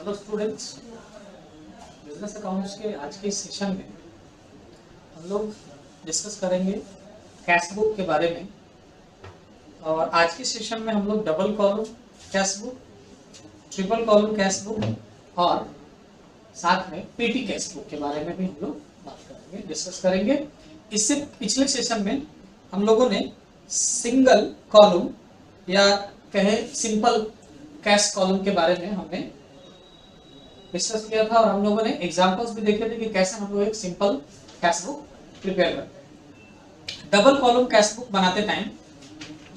Hello students, business accounts के आज के सेशन में हम लोग डिस्कस करेंगे कैश बुक के बारे में। और आज के सेशन में हम लोग double column cash book, triple column cash book और साथ में पीटी कैश बुक के बारे में भी हम लोग बात करेंगे, डिस्कस करेंगे। इससे पिछले सेशन में हम लोगों ने सिंगल कॉलम या कहे सिंपल कैश कॉलम के बारे में हमने डिस्कस किया था और हम लोगों ने एग्जांपल्स भी देखे थे कि कैसे हम लोग एक सिंपल कैश बुक प्रिपेयर करते हैं। डबल कॉलम कैश बुक बनाते टाइम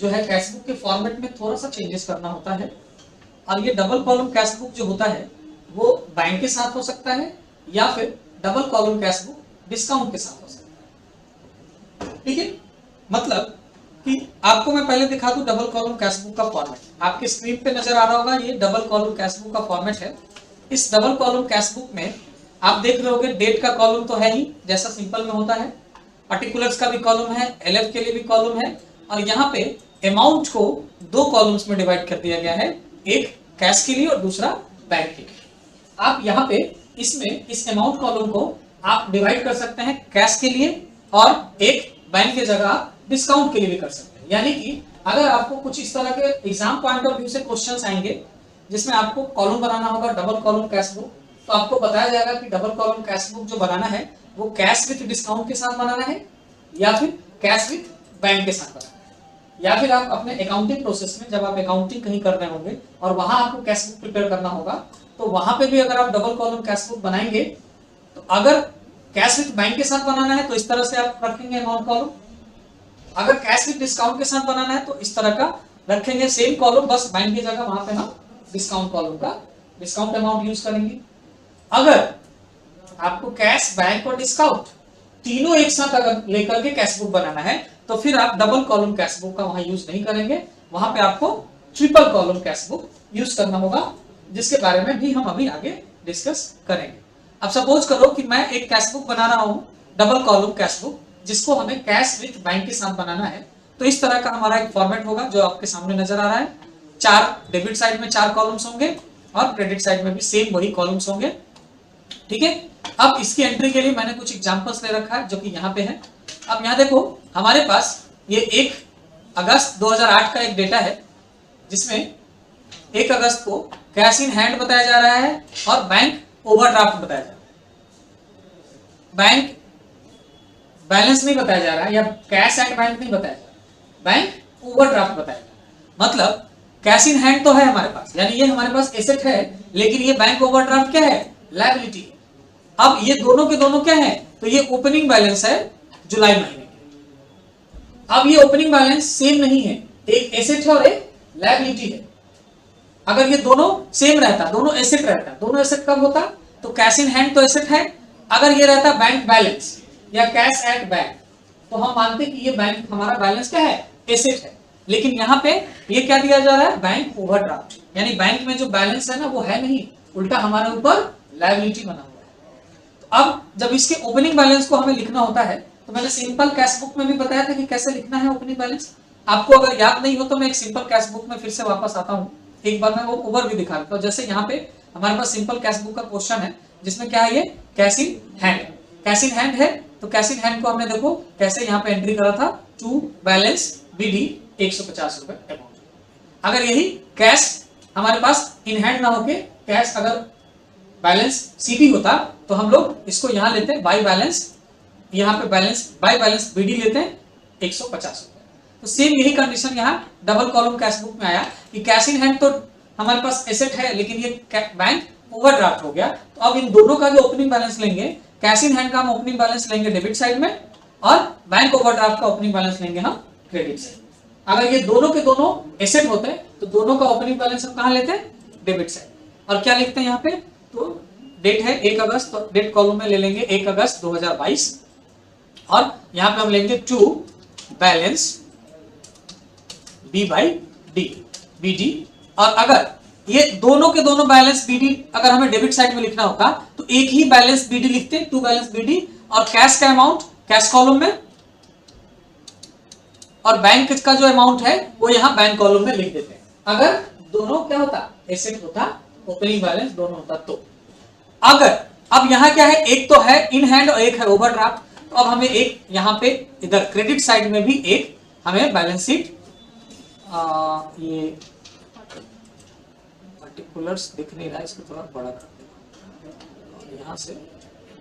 जो है कैश बुक के फॉर्मेट में थोड़ा सा चेंजेस करना होता है। और ये डबल कॉलम कैश बुक जो होता है वो बैंक के साथ हो सकता है या फिर double column cash book discount के साथ हो सकता है। ठीक है, मतलब कि आपको मैं पहले दिखा दूं डबल कॉलम कैश बुक का फॉर्मेट। आपके स्क्रीन पे नजर आ रहा होगा, ये डबल कॉलम कैश बुक का फॉर्मेट है। इस डबल कॉलम कैश बुक में आप देख रहे होगे डेट का कॉलम तो है ही जैसा सिंपल में होता है, पार्टिकुलर्स का भी कॉलम है, एलएफ के लिए भी कॉलम है और यहाँ पे अमाउंट को दो कॉलम्स में डिवाइड कर दिया गया है, एक कैश के लिए और दूसरा बैंक के लिए। आप यहाँ पे इसमें इस अमाउंट कॉलम को आप डिवाइड कर सकते हैं कैश के लिए और एक बैंक की जगह डिस्काउंट के लिए भी कर सकते हैं। यानी कि अगर आपको कुछ इस तरह के एग्जाम पॉइंट ऑफ व्यू से क्वेश्चंस आएंगे जिसमें आपको कॉलम बनाना होगा डबल कॉलम कैश बुक, तो आपको बताया जाएगा कि डबल कॉलम कैश बुक जो बनाना है वो कैश विथ डिस्काउंट के साथ बनाना है या फिर कैश विथ बैंक के साथ बनाना है। या फिर आप अपने अकाउंटिंग प्रोसेस में जब आप अकाउंटिंग कहीं कर रहे होंगे और वहां आपको कैश बुक प्रिपेयर करना होगा तो वहां पे भी अगर आप डबल कॉलम कैश बुक बनाएंगे तो अगर कैश विथ बैंक के साथ बनाना है तो इस तरह से आप रखेंगे अमाउंट कॉलम, अगर कैश विथ डिस्काउंट के साथ बनाना है तो इस तरह का रखेंगे सेम कॉलम, बस बैंक की जगह वहां पे हम डिस्काउंट कॉलम का डिस्काउंट अमाउंट यूज करेंगे। अगर आपको कैश, बैंक और डिस्काउंट तीनों एक साथ अगर लेकर के कैश बुक बनाना है तो फिर आप डबल कॉलम कैश बुक का वहां यूज नहीं करेंगे, वहां पे आपको triple column cash book use करना होगा, जिसके बारे में भी हम अभी आगे डिस्कस करेंगे। अब सपोज करो कि मैं एक कैश बुक बना रहा हूं डबल कॉलम कैश बुक, जिसको हमें कैश विथ बैंक के साथ बनाना है। तो इस तरह का हमारा एक फॉर्मेट होगा जो आपके सामने नजर आ रहा है। चार डेबिट साइड में 4 कॉलम्स होंगे और क्रेडिट साइड में भी सेम वही कॉलम्स होंगे। ठीक है, अब इसकी एंट्री के लिए मैंने कुछ एग्जांपल्स ले रखा है जो कि यहाँ पे है। अब यहाँ देखो हमारे पास ये 1 अगस्त 2008 का एक डेटा है जिसमें 1 अगस्त को कैश इन हैंड बताया जा रहा है और बैंक ओवरड्राफ्ट बताया जा रहा है। बैंक बैलेंस नहीं बताया जा रहा है या कैश एट बैंक नहीं बताया जा रहा है, बैंक ओवरड्राफ्ट बताया जा रहा है। मतलब कैश इन हैंड तो है हमारे पास, यानी ये हमारे पास एसेट है, लेकिन ये बैंक ओवरड्राफ्ट क्या है, लायबिलिटी। अब ये दोनों के दोनों क्या है, तो ये ओपनिंग बैलेंस है जुलाई महीने के। अब ये ओपनिंग बैलेंस सेम नहीं है, एक एसेट है और एक लायबिलिटी है। अगर ये दोनों सेम रहता, दोनों एसेट रहता, दोनों एसेट कब होता, तो कैश इन हैंड तो एसेट है, अगर ये रहता बैंक बैलेंस या कैश एट बैंक तो हम मानते कि ये बैंक हमारा बैलेंस क्या है, एसेट है। लेकिन यहाँ पे ये क्या दिया जा रहा है, बैंक ओवरड्राफ्ट, यानी बैंक में जो बैलेंस है ना वो है नहीं, उल्टा हमारे ऊपर लायबिलिटी बना हुआ है। तो अब जब इसके ओपनिंग बैलेंस को हमें लिखना होता है तो मैंने सिंपल कैश बुक में भी बताया था कि कैसे लिखना है ओपनिंग बैलेंस। आपको अगर याद नहीं हो तो मैं एक सिंपल कैश बुक में फिर से वापस आता हूँ, एक बार मैं वो ओवर भी दिखा देता हूँ। जैसे यहाँ पे हमारे पास सिंपल कैश बुक का क्वेश्चन है जिसमें क्या है, ये कैश इन हैंड है। कैश इन हैंड है तो कैश इन हैंड को हमने देखो कैसे यहाँ पे एंट्री करा था, टू बैलेंस बीडी 150 रुपए अमाउंट। अगर यही कैश हमारे पास इन हैंड ना होके कैश अगर बैलेंस सीपी होता तो हम लोग इसको यहां लेते हैं बाय बैलेंस, यहाँ पे बैलेंस बाय बैलेंस बीडी लेते हैं 150 रुपए। तो सेम यही कंडीशन यहाँ डबल कॉलम कैश बुक में आया कि कैश इन हैंड तो हमारे पास एसेट है लेकिन ये बैंक ओवरड्राफ्ट हो गया। तो अब इन दोनों का जो ओपनिंग बैलेंस लेंगे, कैश इन हैंड का हम ओपनिंग बैलेंस लेंगे डेबिट साइड में और बैंक ओवरड्राफ्ट का ओपनिंग बैलेंस लेंगे हम क्रेडिट साइड। अगर ये दोनों के दोनों एसेट होते हैं तो दोनों का ओपनिंग बैलेंस हम कहां लेते हैं, डेबिट साइड। और क्या लिखते हैं यहाँ पे, तो डेट है 1 अगस्त, तो डेट कॉलम में ले लेंगे 1 अगस्त 2022 और यहाँ पे हम लेंगे to balance B by D BD. और अगर ये दोनों के दोनों बैलेंस बीडी अगर हमें डेबिट साइड में लिखना होता तो एक ही बैलेंस बीडी लिखते, टू बैलेंस बीडी, और कैश का अमाउंट कैश कॉलम में और बैंक का जो अमाउंट है वो यहाँ बैंक कॉलम में लिख देते हैं। अगर दोनों क्या होता, एसेट होता ओपनिंग बैलेंस दोनों होता तो। अगर अब यहाँ क्या है, एक तो है इन हैंड और एक है ओवरड्राफ्ट, तो अब हमें एक यहाँ पे इधर क्रेडिट साइड में भी एक हमें बैलेंस शीट ये पर्टिकुलर्स दिख नहीं रहा है, इसको थोड़ा बड़ा कर देना यहाँ से,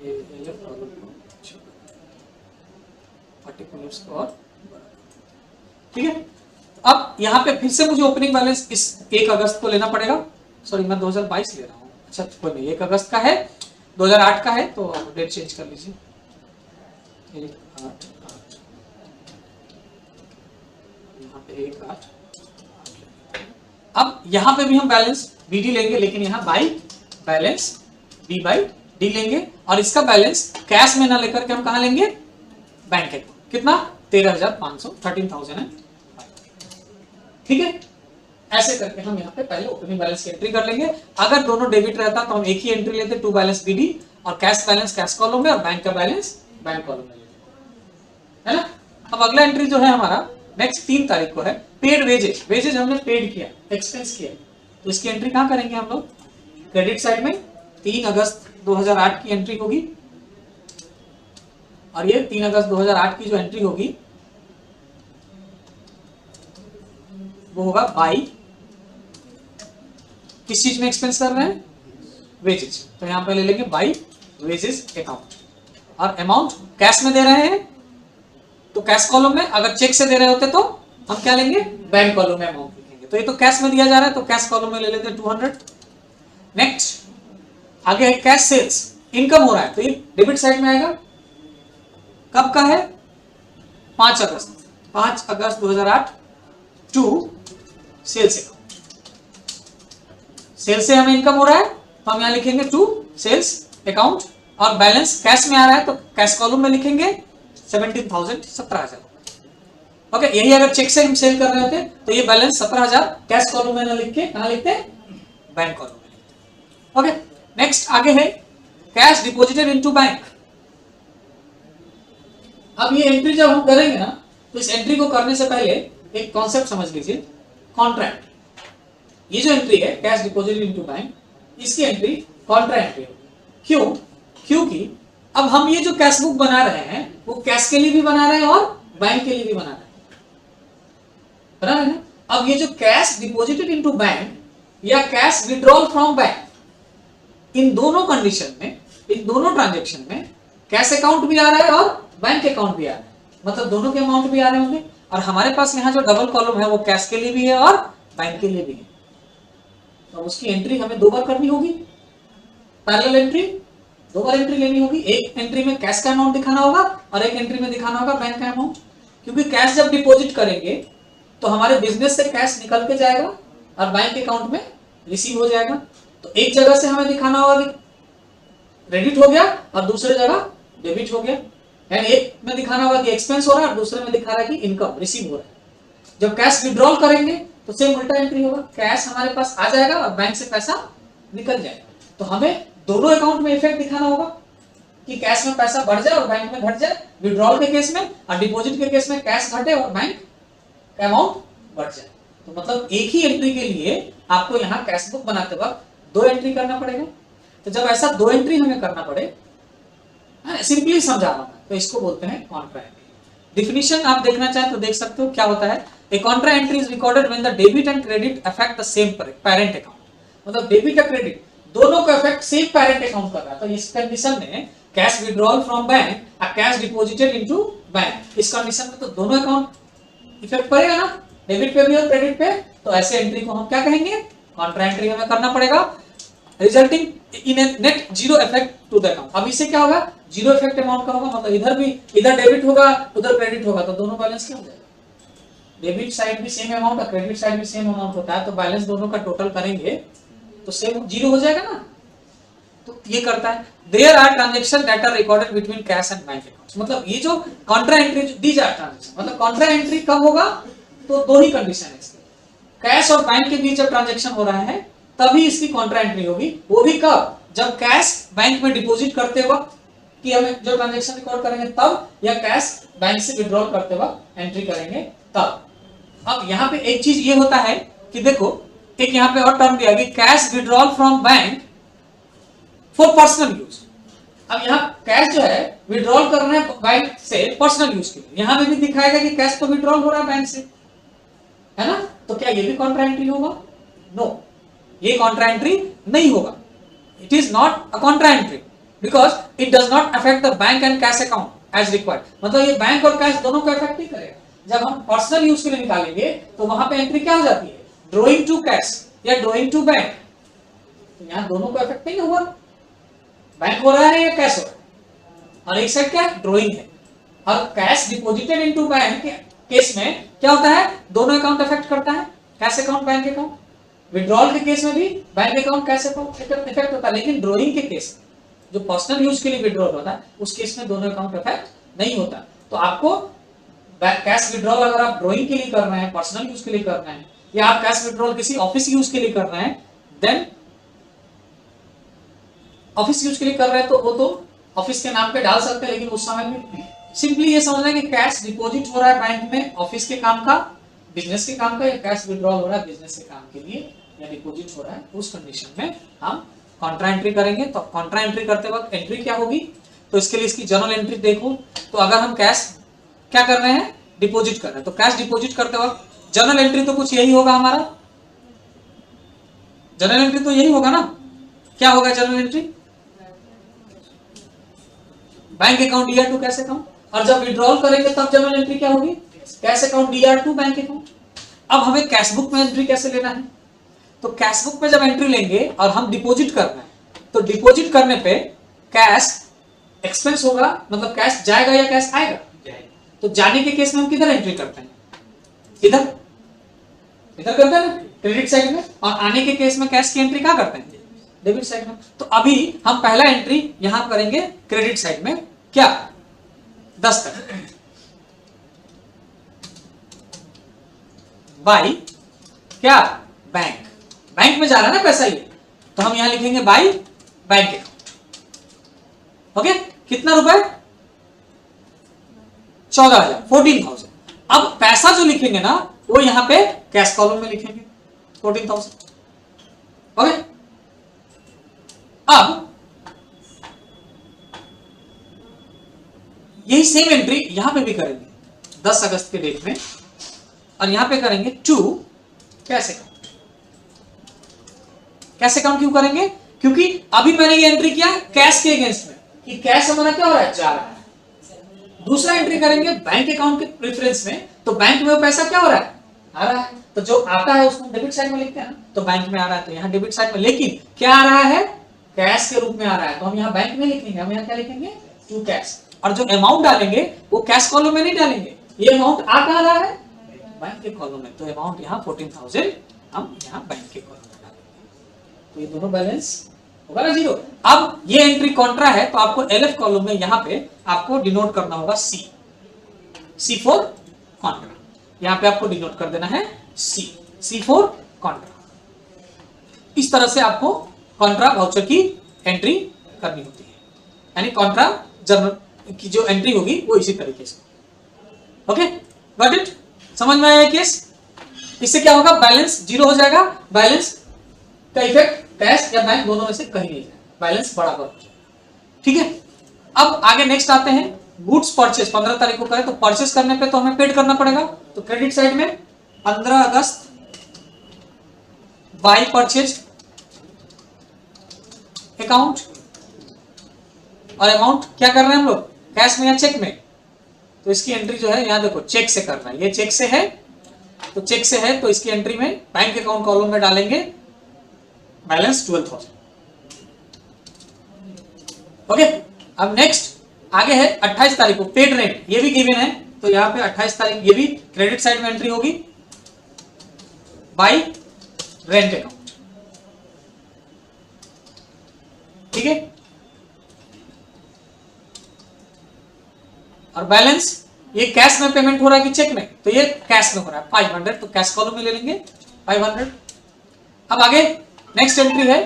ये लेफ्ट कॉलम को पर्टिकुलर्स को और ठीक है। अब यहाँ पे फिर से मुझे ओपनिंग बैलेंस इस 1 अगस्त को लेना पड़ेगा, सॉरी मैं 2022 ले रहा हूँ, अच्छा कोई नहीं, 1 अगस्त का है, 2008 का है, तो डेट चेंज कर लीजिए, 1/8 यहाँ पे 1/8। अब यहाँ पे भी हम बैलेंस बीडी लेंगे, लेकिन यहाँ by balance B by D लेंगे, और इसका बैलेंस कैश में ना लेकर के हम कहा लेंगे, बैंक अकाउंट। कितना? 13,500, 13,000 ठीक है। ऐसे करके हम यहाँ पे पहले ओपनिंग बैलेंस की एंट्री कर लेंगे। अगर दोनों डेबिट रहता तो हम एक ही एंट्री लेते, टू बैलेंस बीडी, और कैश बैलेंस कैश कॉलम में और बैंक का बैलेंस बैंक कॉलम में लेते, है ना। अब अगला एंट्री जो है हमारा नेक्स्ट 3 तारीख को है, पेड वेजेज। वेजेज हमने पेड किया, एक्सपेंस किया, तो इसकी एंट्री कहाँ करेंगे हम लोग? क्रेडिट साइड में 3 अगस्त 2008 की एंट्री होगी, और ये 3 अगस्त 2008 की जो एंट्री होगी वो होगा बाई, किस चीज में एक्सपेंस कर रहे हैं? वेजेज, तो यहां पे ले लेंगे बाई वेजेस अकाउंट, और अमाउंट कैश में दे रहे हैं तो कैश कॉलम में, अगर चेक से दे रहे होते तो हम क्या लेंगे? बैंक कॉलम में अमाउंट लिखेंगे। तो ये तो कैश में दिया जा रहा है तो कैश कॉलम में ले लेते हैं 200। नेक्स्ट आगे है कैश सेल्स, इनकम हो रहा है तो ये डेबिट साइड में आएगा। कब का है? 5 अगस्त 2008 टू सेल्स अकाउंट। सेल्स से हमें इनकम हो रहा है तो हम यहां लिखेंगे टू सेल्स अकाउंट, और बैलेंस कैश में आ रहा है तो कैश कॉलम में लिखेंगे 17,000, 17,000। ओके, यही अगर चेक से हम सेल कर रहे होते तो ये बैलेंस 17,000 कैश कॉलम में ना लिख के कहां लिखते? बैंक कॉलम में लिखते। ओके, नेक्स्ट आगे है कैश डिपॉजिटेड इनटू बैंक। अब ये एंट्री जब हम करेंगे ना, तो इस एंट्री को करने से पहले एक कॉन्सेप्ट समझ लीजिए, कॉन्ट्रैक्ट। ये जो एंट्री है कैश डिपॉजिटेड इनटू बैंक, इसकी एंट्री कॉन्ट्रा एंट्री होगी। क्यों? क्योंकि अब हम ये जो कैश बुक बना रहे हैं वो कैश के लिए भी बना रहे हैं और बैंक के लिए भी बना रहे हैं, बना रहे हैं ना। अब ये जो कैश डिपॉजिटेड इनटू बैंक या कैश विड्रॉल फ्रॉम बैंक, इन दोनों कंडीशन में, इन दोनों ट्रांजेक्शन में कैश अकाउंट भी आ रहा है और बैंक अकाउंट भी आ रहा है, मतलब दोनों के अमाउंट भी आ रहे होंगे। और हमारे पास यहाँ जो डबल कॉलम है वो कैश के लिए भी है और बैंक के लिए भी है, तो उसकी एंट्री हमें 2 बार करनी होगी। पैरेलल एंट्री 2 बार एंट्री लेनी होगी, एक एंट्री में कैश का अमाउंट दिखाना होगा और एक एंट्री में दिखाना होगा बैंक का अमाउंट। क्योंकि कैश जब डिपॉजिट करेंगे तो हमारे बिजनेस से कैश निकल के जाएगा और बैंक अकाउंट में रिसीव हो जाएगा। तो एक जगह से हमें दिखाना होगा कि क्रेडिट हो गया और दूसरे जगह डेबिट हो गया, यानी एक में दिखाना होगा कि एक्सपेंस हो रहा है और दूसरे में दिखा रहा है कि इनकम रिसीव हो रहा है। जब कैश विड्रॉल करेंगे तो सेम उल्टा एंट्री होगा, कैश हमारे पास आ जाएगा और बैंक से पैसा निकल जाएगा। तो हमें दोनों अकाउंट में इफेक्ट दिखाना होगा कि कैश में पैसा बढ़ जाए और बैंक में घट जाए, विड्रॉल के केस में, और डिपॉजिट के केस में कैश घटे और बैंक का अमाउंट बढ़ जाए। तो मतलब एक ही एंट्री के लिए आपको यहाँ कैश बुक बनाते वक्त 2 एंट्री करना पड़ेगा। तो जब ऐसा 2 एंट्री हमें करना पड़े, सिंपली समझा रहा हूं, तो इसको बोलते हैं कॉन्ट्रा एंट्री। डिफिनीशन आप देखना चाहें तो देख सकते हो क्या होता है। A contra entry is recorded when the debit and credit affect the same parent account. मतलब डेबिट और क्रेडिट दोनों का अफेक्ट सेम पेरेंट अकाउंट कर रहा है। तो इस कंडीशन में कैश विड्रॉल फ्रॉम बैंक और कैश डिपॉजिटेड इनटू बैंक, इस कंडीशन में तो दोनों अकाउंट इफेक्ट पड़ेगा ना, डेबिट पे भी और क्रेडिट पे। तो ऐसे एंट्री को हम क्या कहेंगे? कॉन्ट्रा एंट्री हमें करना पड़ेगा, resulting in a net zero effect to the account. अब इससे क्या होगा? जीरो इफेक्ट अमाउंट का होगा, मतलब इधर भी, इधर डेबिट होगा उधर क्रेडिट होगा, तो दोनों बैलेंस क्या हो जाएगा? डेबिट साइड भी सेम अमाउंट और क्रेडिट साइड भी सेम अमाउंट होता है, तो बैलेंस दोनों का टोटल करेंगे तो सेम जीरो हो जाएगा ना। तो ये करता है। There are transaction that are recorded between cash and bank accounts. मतलब ये जो contra entry, these are transaction, मतलब कॉन्ट्रा एंट्री कब होगा? तो 2 ही कंडीशन है इसकी, कैश और बैंक के बीच जब ट्रांजैक्शन हो रहा है तभी इसकी कॉन्ट्रा एंट्री होगी। वो भी कब? जब कैश बैंक में डिपॉजिट करते वक्त कि हमें जो ट्रांजैक्शन रिकॉर्ड करेंगे तब, या कैश बैंक से विड्रॉल करते वक्त एंट्री करेंगे तब। अब यहाँ पे एक चीज ये होता है कि देखो, एक यहाँ पे और टर्म दिया कि cash withdrawal from bank for personal use. अब यहाँ कैश जो है विड्रॉल कर रहे हैं बैंक से पर्सनल यूज के लिए, यहाँ पे भी दिखाएगा कि कैश तो विड्रॉल हो रहा है बैंक से, है ना? तो क्या ये भी कॉन्ट्रा एंट्री होगा? नो, ये कॉन्ट्रा एंट्री नहीं होगा। It is not a contra entry because it does not affect the bank and cash account as required. मतलब ये बैंक और कैश दोनों को अफेक्ट नहीं करेगा। जब हम पर्सनल यूज के लिए निकालेंगे तो वहां पे एंट्री क्या हो जाती है? ड्रॉइंग टू कैश या ड्रॉइंग टू बैंक। तो यहाँ दोनों को अफेक्ट नहीं हुआ, बैंक हो रहा है या कैश हो रहा है, और एक साइड क्या ड्रॉइंग है। और कैश डिपॉजिटेड इनटू बैंक के केस में क्या होता है? दोनों अकाउंट अफेक्ट करता है, cash account bank account. Withdrawal के केस में भी bank account cash account effect होता है, लेकिन ड्रॉइंग के केस जो पर्सनल यूज के लिए विड्रॉल होता है उस केस में दोनों अकाउंट इफेक्ट नहीं होता। तो आपको कैश विड्रॉल अगर आप ड्रॉइंग के लिए कर रहे हैं, पर्सनल यूज के लिए कर रहे हैं, या आप कैश विड्रॉल किसी ऑफिस यूज के लिए कर रहे हैं, देन ऑफिस यूज के लिए कर रहे हैं तो वो तो ऑफिस के नाम पे डाल सकते हैं, लेकिन उस समय में सिंपली ये समझना है कि कैश डिपॉजिट हो रहा है बैंक में ऑफिस के काम का, बिजनेस के काम का, या कैश विड्रॉल हो रहा है बिजनेस के काम के लिए या डिपॉजिट हो रहा है, उस कंडीशन में हम कॉन्ट्रा एंट्री करेंगे। तो कॉन्ट्रा एंट्री करते वक्त एंट्री क्या होगी? तो इसके लिए इसकी जर्नल एंट्री देखो। तो अगर हम कैश क्या कर रहे हैं? डिपॉजिट कर रहे हैं, तो कैश डिपॉजिट करते वक्त जर्नल एंट्री तो कुछ यही होगा हमारा। जर्नल एंट्री तो यही होगा ना। क्या होगा journal entry? Bank account DR to cash account. और जब विड्रॉल करेंगे तब जर्नल एंट्री क्या होगी? Cash account DR to bank account. अब हमें कैश बुक में एंट्री कैसे लेना है? तो कैश बुक में जब एंट्री लेंगे और हम डिपॉजिट कर रहे हैं, तो डिपॉजिट करने पे कैश एक्सपेंस होगा, मतलब कैश जाएगा या कैश आएगा? तो जाने के केस में हम किधर एंट्री करते हैं? इधर इधर करते हैं ना, क्रेडिट साइड में। और आने के केस में कैश की एंट्री कहां करते हैं? डेबिट साइड में। तो अभी हम पहला एंट्री यहां करेंगे क्रेडिट साइड में, क्या? 10 तक बाई क्या? बैंक। बैंक में जा रहा है ना पैसा ये, तो हम यहां लिखेंगे बाई बैंक अकाउंट। ओके, कितना रुपए? 14,000, 14,000। अब पैसा जो लिखेंगे ना वो यहां पे कैश कॉलम में लिखेंगे 14,000। ओके, अब यही सेम एंट्री यहां पे भी करेंगे 10 अगस्त के डेट में, और यहां पे करेंगे to cash account. Cash account क्यों करेंगे? क्योंकि अभी मैंने ये एंट्री किया कैश के अगेंस्ट में कि कैश हमारा क्या हो रहा है? जा रहा है। दूसरा एंट्री करेंगे बैंक अकाउंट के प्रेफरेंस में, तो बैंक में वो पैसा क्या हो रहा है? आ रहा है। तो जो आता है उसको डेबिट साइड में लिखते हैं ना, तो बैंक में आ रहा है, तो यहाँ डेबिट साइड में, लेकिन क्या आ रहा है? कैश के रूप में आ रहा है, तो हम यहाँ बैंक में लिखेंगे। हम यहाँ क्या लिखेंगे? To cash. और जो अमाउंट डालेंगे वो कैश कॉलम में नहीं डालेंगे, ये अमाउंट आ कहां रहा है? बैंक के कॉलम में। तो अमाउंट यहाँ 14,000 हम यहाँ बैंक के कॉलम में डालेंगे, तो ये दोनों बैलेंस होगा ना जीरो। अब ये एंट्री कॉन्ट्रा है, तो आपको एलएफ कॉलम में यहाँ पे आपको डिनोट करना होगा सी, सी फॉर कॉन्ट्रा। यहाँ पे आपको डिनोट कर देना है सी, सी फॉर कॉन्ट्रा। इस तरह से आपको कॉन्ट्रा वाउचर की एंट्री करनी होती है, यानी कॉन्ट्रा जर्नल की जो एंट्री होगी वो इसी तरीके से। Okay, got it? समझ में आया केस? इससे क्या होगा? बैलेंस जीरो हो जाएगा। बैलेंस का इफेक्ट कैश या बैंक दोनों में से कहीं नहीं जाएगा, बैलेंस बराबर हो जाएगा। ठीक है, अब आगे नेक्स्ट आते हैं गुड्स परचेज। 15 तारीख को करें तो परचेज करने पे तो हमें पेड करना पड़ेगा, तो क्रेडिट साइड में 15 अगस्त बाई परचेज अकाउंट। और अमाउंट क्या कर रहे हैं हम लोग? कैश में या चेक में? तो इसकी एंट्री जो है यहाँ देखो चेक से करना है, ये चेक से है, तो चेक से है तो इसकी एंट्री में बैंक अकाउंट कॉलम में डालेंगे बैलेंस 12,000। ओके, अब नेक्स्ट आगे है 28 तारीख को पेड रेंट, ये भी गिवन है, तो यहाँ पे 28 तारीख ये भी क्रेडिट साइड में एंट्री होगी बाई रेंट अकाउंट। ठीक है, और बैलेंस ये कैश में पेमेंट हो रहा है कि चेक में? तो ये कैश में हो रहा है 500, तो कैश कॉलम में ले लेंगे 500। अब आगे नेक्स्ट एंट्री है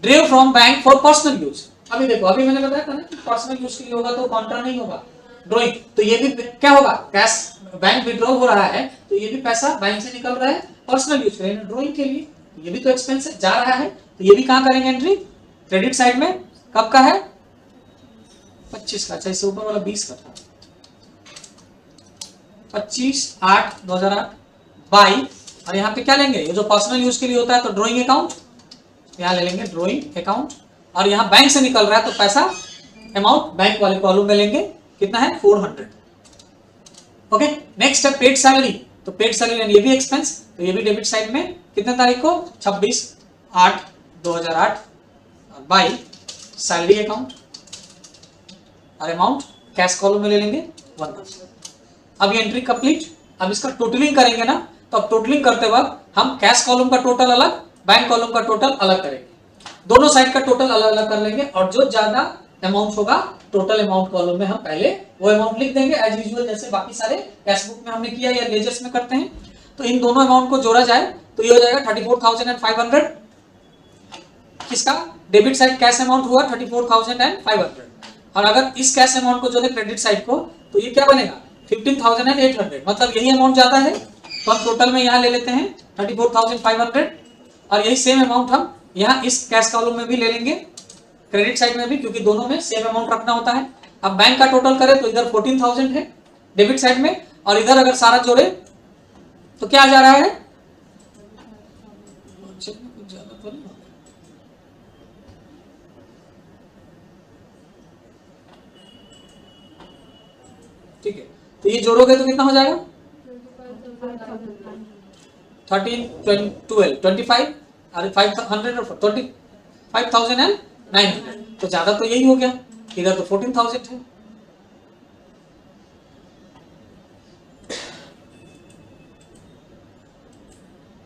drew from bank for personal use. अभी देखो, अभी मैंने बताया था ना कि पर्सनल यूज के लिए होगा तो कॉन्ट्रा नहीं होगा, ड्रॉइंग। तो ये भी क्या होगा? कैश बैंक विड्रॉल हो रहा है, तो ये भी पैसा बैंक से निकल रहा है पर्सनल यूज के लिए, ड्रॉइंग के लिए। ये भी तो एक्सपेंस है, जा रहा है, तो ये भी कहां करेंगे एंट्री, क्रेडिट साइड में। कब का है, 25 का। अच्छा, इससे ऊपर वाला 20 का था, 25/8/2008 बाई, और यहाँ पे क्या लेंगे, ये जो पर्सनल यूज के लिए होता है तो ड्रॉइंग अकाउंट, यहाँ ले लेंगे ड्रॉइंग अकाउंट, और यहाँ बैंक से निकल रहा है तो पैसा अमाउंट बैंक वाले कॉलम में लेंगे, कितना है 400। ओके, नेक्स्ट है पेड सैलरी, तो पेड सैलरी यानी ये भी एक्सपेंस, तो ये भी डेबिट साइड में, कितने तारीख को, 26/8/2008 बाई सैलरी अकाउंट, और अमाउंट कैश कॉलम में ले लेंगे 1000। अब ये एंट्री कंप्लीट। अब इसका टोटलिंग करेंगे ना, तो अब टोटलिंग करते वक्त हम कैश कॉलम का टोटल अलग, बैंक कॉलम का टोटल अलग करेंगे, दोनों साइड का टोटल अलग अलग कर लेंगे, और जो ज्यादा अमाउंट होगा टोटल अमाउंट कॉलम में हम पहले वो अमाउंट लिख देंगे एज यूजुअल, जैसे बाकी सारे कैश बुक में हमने किया या लेजर्स में करते हैं। तो इन दोनों अमाउंट को जोड़ा जाए तो ये हो जाएगा 34,500। किसका, डेबिट साइड कैश अमाउंट हुआ 34,500, और अगर इस कैश अमाउंट को जोड़े क्रेडिट साइड को तो ये क्या बनेगा 15,800, मतलब यही अमाउंट ज्यादा है, तो हम टोटल में यहाँ ले लेते हैं 34,500, और यही सेम अमाउंट हम यहाँ इस कैश कॉलम में भी ले लेंगे, क्रेडिट साइड में भी, क्योंकि दोनों में सेम अमाउंट रखना होता है। अब बैंक का टोटल करें तो इधर 14,000 है डेबिट साइड में, और इधर अगर सारा जोड़े तो क्या आ जा रहा है, ठीक है, तो ये जोड़ोगे तो कितना हो जाएगा 13, 12, 25 और 500 और 25,900, तो ज्यादा तो यही हो गया, इधर तो 14,000 है।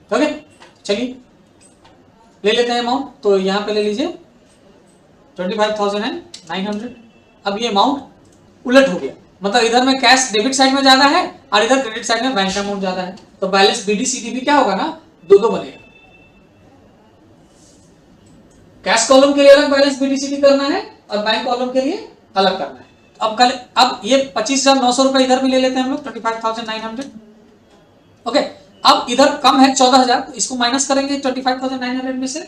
ओके, चलिए ले लेते हैं अमाउंट, तो यहां पे ले लीजिए 25,900। अब ये अमाउंट उलट हो गया, मतलब इधर में कैश डेबिट साइड में ज्यादा है और इधर क्रेडिट साइड में बैंक अमाउंट ज्यादा है, तो बैलेंस बीडीसीडी भी क्या होगा ना, दो बनेगा। कैश कॉलम के लिए अलग बैलेंस बीडीसीडी करना है और बैंक कॉलम के लिए अलग करना है। अब ये 25,900 रुपए इधर भी ले लेते हैं हम लोग 25,900। ओके, अब इधर कम है 14,000, तो इसको माइनस करेंगे 25,900 में से,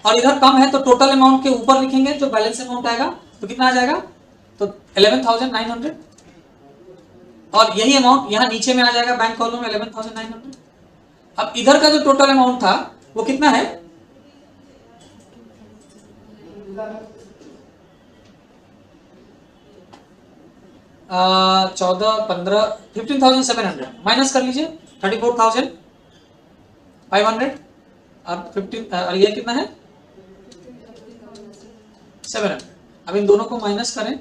और इधर कम है तो टोटल अमाउंट के ऊपर लिखेंगे जो बैलेंस अमाउंट आएगा, तो कितना आ जाएगा, तो 11,900, और यही अमाउंट यहाँ नीचे में आ जाएगा बैंक कॉलम में 11,900। अब इधर का जो टोटल अमाउंट था वो कितना है, 14, 15, 15,700 माइनस कर लीजिए 34,500 और 15, और ये कितना है 700। अब इन दोनों को माइनस करें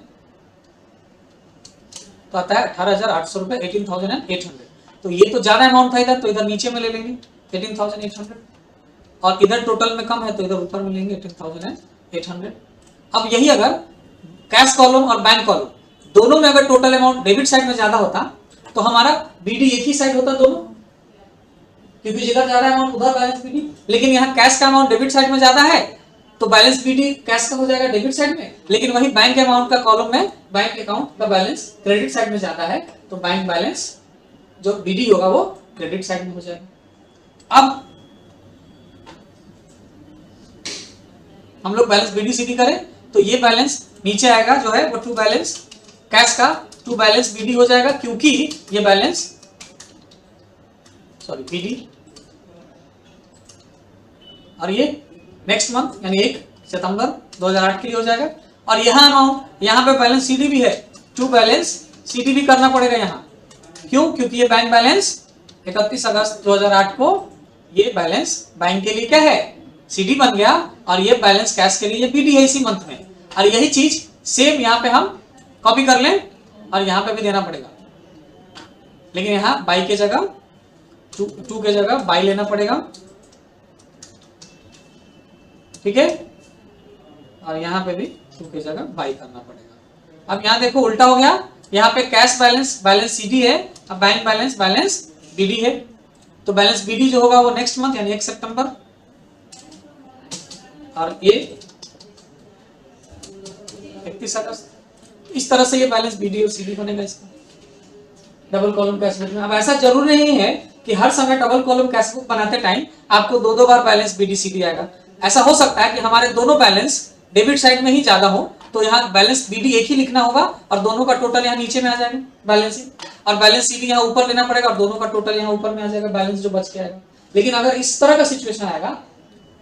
तो आता है 18,800 रुपए, 18,800। तो ये तो ज्यादा अमाउंट था इधर, तो इधर नीचे में ले लेंगे 18,800, और इधर टोटल में कम है तो इधर ऊपर में लेंगे 18,800। अब यही अगर कैश कॉलम और बैंक कॉलम दोनों में अगर टोटल अमाउंट डेबिट साइड में ज्यादा होता तो हमारा बीडी एक ही साइड होता दोनों, क्योंकि जिधर ज्यादा अमाउंट उधर बैलेंस बीडी, लेकिन यहाँ कैश का अमाउंट डेबिट साइड में ज्यादा है तो बैलेंस बीडी कैश का हो जाएगा डेबिट साइड में, लेकिन वही बैंक अमाउंट का कॉलम में बैंक अकाउंट का बैलेंस क्रेडिट साइड में ज्यादा है, तो बैंक बैलेंस जो बीडी होगा वो क्रेडिट साइड में हो जाएगा। अब हम लोग बैलेंस बीडी सीडी करें तो ये बैलेंस नीचे आएगा जो है वो टू बैलेंस कैश का टू बैलेंस बीडी हो जाएगा, क्योंकि ये बैलेंस सॉरी बीडी, और ये नेक्स्ट मंथ यानी 1 सितंबर 2008 के लिए हो जाएगा। और यहाँ अमाउंट यहाँ पे बैलेंस सीडी भी है, टू बैलेंस सीडी भी करना पड़ेगा यहाँ, क्यों, क्योंकि ये बैंक बैलेंस 31 अगस्त 2008 को ये बैलेंस बैंक के लिए क्या है सीडी बन गया, और ये बैलेंस कैश के लिए बीडी है इसी मंथ में। और यही चीज सेम यहाँ पे हम कॉपी कर लें और यहाँ पे भी देना पड़ेगा, लेकिन यहाँ बाई के जगह टू के जगह बाई लेना पड़ेगा, ठीक है, और यहाँ पे भी टू के जगह बाई करना पड़ेगा। अब यहाँ देखो उल्टा हो गया, यहाँ पे कैश बैलेंस बैलेंस सीडी है, अब बैंक बैलेंस बैलेंस बीडी है, तो बैलेंस बीडी जो होगा वो नेक्स्ट मंथ यानी 1 सितंबर, और ये 31 अगस्त। इस तरह से ये बैलेंस बीडी और सीडी बनेगा इसका डबल कॉलम कैश बुक में। अब ऐसा जरूरी नहीं है कि हर समय डबल कॉलम कैश बुक बनाते टाइम आपको दो दो बार बैलेंस बीडीसीडी आएगा। ऐसा हो सकता है कि हमारे दोनों बैलेंस डेबिट साइड में ही ज्यादा हो, तो यहाँ बैलेंस बीडी एक ही लिखना होगा और दोनों का टोटल यहाँ नीचे में आ जाएगा बैलेंसिंग, और बैलेंस सीडी यहाँ ऊपर लेना पड़ेगा और दोनों का टोटल यहाँ ऊपर में आ जाएगा, बैलेंस जो बच के आएगा। लेकिन अगर इस तरह का सिचुएशन आएगा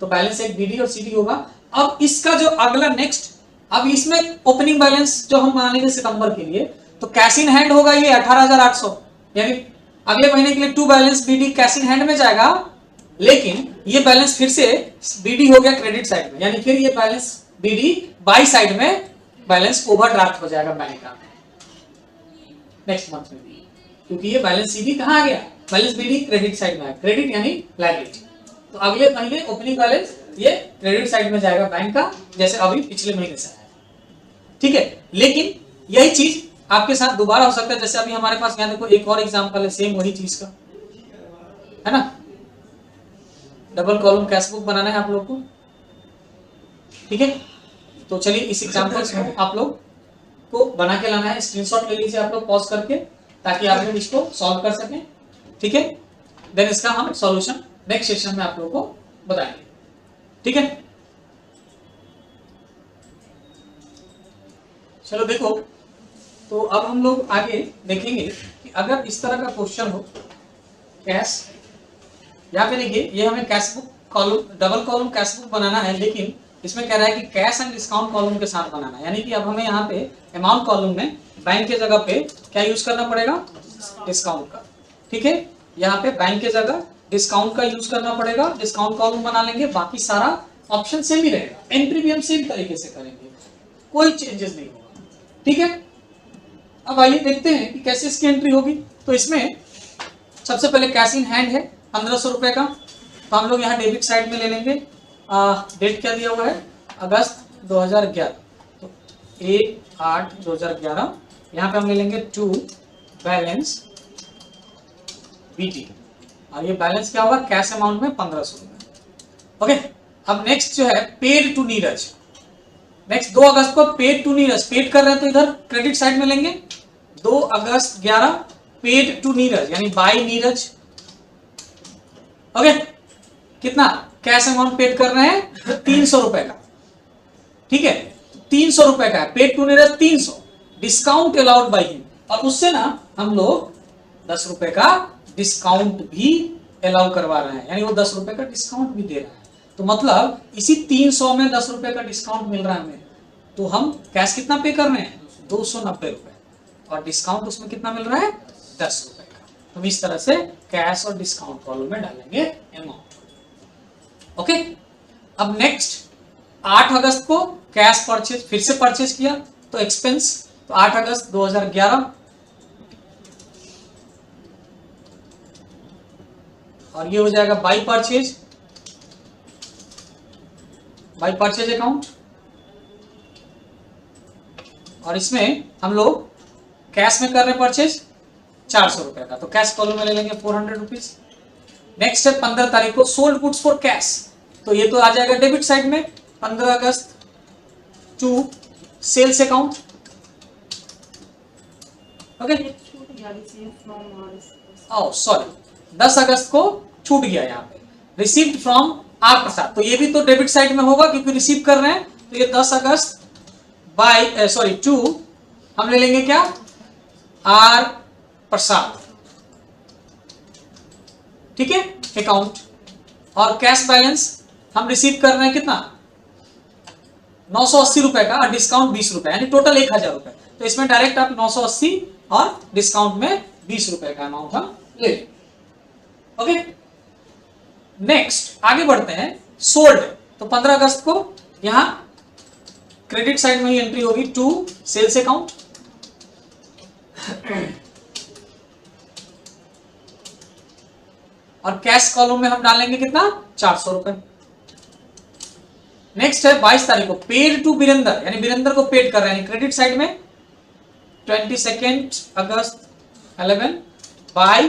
तो बैलेंस एक बीडी और सीडी होगा। अब इसका जो अगला नेक्स्ट, अब इसमें ओपनिंग बैलेंस जो हम मानेंगे सितंबर के लिए, तो कैश इन हैंड होगा ये 18,800, यानी अगले महीने के लिए to balance BD cash in hand में जाएगा, लेकिन ये बैलेंस फिर से बीडी हो गया क्रेडिट साइड में, यानी फिर ये बैलेंस बीडी बाई साइड में बैलेंस ओवरड्राफ्ट हो जाएगा बैंक का नेक्स्ट मंथ में, क्योंकि ये बैलेंस सीडी कहां आ गया, बैलेंस बीडी क्रेडिट साइड में है, क्रेडिट यानी लायबिलिटी। तो अगले महीने ओपनिंग बैलेंस ये क्रेडिट साइड में जाएगा बैंक का, जैसे अभी पिछले महीने से आया, ठीक है। लेकिन यही चीज आपके साथ दोबारा हो सकता है, जैसे अभी हमारे पास यहाँ देखो एक और एग्जांपल है सेम वही चीज का, है ना। डबल कॉलम कैश बुक बनाना है आप लोग को, ठीक है। तो चलिए इस एग्जांपल को आप लोग को बना के लाना है, स्क्रीनशॉट ले लीजिए आप लोग पॉज करके, ताकि आप लोग इसको सॉल्व कर सकें, ठीक है। देन इसका हम सॉल्यूशन नेक्स्ट सेशन में आप लोग को बताएंगे, ठीक है। चलो देखो, तो अब हम लोग आगे देखेंगे कि अगर इस तरह का क्वेश्चन हो कैश, यहाँ पे देखिए ये हमें cash book column double column cash book बनाना है, लेकिन इसमें कह रहा है कि कैश एंड डिस्काउंट कॉलम के साथ बनाना है, यानी कि अब हमें यहाँ पे अमाउंट कॉलम में बैंक के जगह पे क्या यूज करना पड़ेगा, डिस्काउंट का, ठीक है। यहाँ पे बैंक के जगह डिस्काउंट का यूज करना पड़ेगा, डिस्काउंट कॉलम बना लेंगे, बाकी सारा ऑप्शन सेम ही रहेगा, एंट्री भी हम सेम तरीके से करेंगे, कोई चेंजेस नहीं होगा, ठीक है। अब आइए देखते हैं कि कैसे इसकी एंट्री होगी। तो इसमें सबसे पहले कैश इन हैंड है 1500 रुपए का, तो हम लोग यहाँ डेबिट साइड में ले लेंगे। डेट क्या दिया हुआ है, अगस्त 2011, तो 1/8/2011, यहाँ पे हम ले लेंगे टू बैलेंस बीटी, और ये बैलेंस क्या होगा, कैश अमाउंट में 1500 रुपए, ओके। अब नेक्स्ट जो है पेड टू नीरज, नेक्स्ट 2 अगस्त को पेड टू नीरज, पेड कर रहे हैं तो इधर क्रेडिट साइड में लेंगे, 2 अगस्त 11 पेड टू नीरज यानी बाय नीरज, ओके। कितना कैश अमाउंट पेड कर रहे हैं, 300 रुपए का, ठीक है, 300 रुपए का है, paid to Neeraj 300, discount allowed by him, और उससे ना हम लोग 10 रुपए का डिस्काउंट भी अलाउ करवा रहे हैं, यानी वो 10 रुपए का डिस्काउंट भी दे रहा है। तो मतलब इसी 300 में 10 रुपए का डिस्काउंट मिल रहा है हमें, तो हम कैश कितना पे कर रहे हैं, 290 रुपए, और डिस्काउंट उसमें कितना मिल रहा है, 10 रुपए का। तो इस तरह से कैश और डिस्काउंट कॉलम में डालेंगे अमाउंट, ओके। अब नेक्स्ट 8 अगस्त को कैश परचेज, फिर से परचेज किया तो एक्सपेंस, तो 8 अगस्त 2011, और ये हो जाएगा by purchase, by purchase account, और इसमें हम लोग कैश में कर रहे हैं परचेज 400 रुपए का, तो कैश कॉलम में ले लेंगे 400 रुपीज। नेक्स्ट है 15 तारीख को सोल्ड गुड्स फॉर कैश, तो ये तो आ जाएगा डेबिट साइड में, 15 अगस्त to sales account, okay. Oh sorry, 10 अगस्त को छूट गया यहाँ पे, रिसीव्ड फ्रॉम आर प्रसाद, तो ये भी तो डेबिट साइड में होगा क्योंकि रिसीव कर रहे हैं, तो ये 10 अगस्त बाय सॉरी टू हम ले लेंगे क्या, आर प्रसाद, ठीक है, अकाउंट। और कैश बैलेंस हम रिसीव कर रहे हैं कितना, 980 रुपए का, और डिस्काउंट 20 रुपए, यानी टोटल 1000 रुपए, तो इसमें डायरेक्ट आप 980 और डिस्काउंट में 20 रुपए का अमाउंट हम ले लेंगे, ओके। नेक्स्ट आगे बढ़ते हैं, सोल्ड, तो 15 अगस्त को यहां क्रेडिट साइड में ही एंट्री होगी टू सेल्स अकाउंट, और कैश कॉलम में हम डालेंगे कितना, 400 रुपए। नेक्स्ट है 22 तारीख को पेड टू वीरेंद्र, यानी वीरेंद्र को पेड कर रहे हैं क्रेडिट साइड में, 22 अगस्त 11 बाय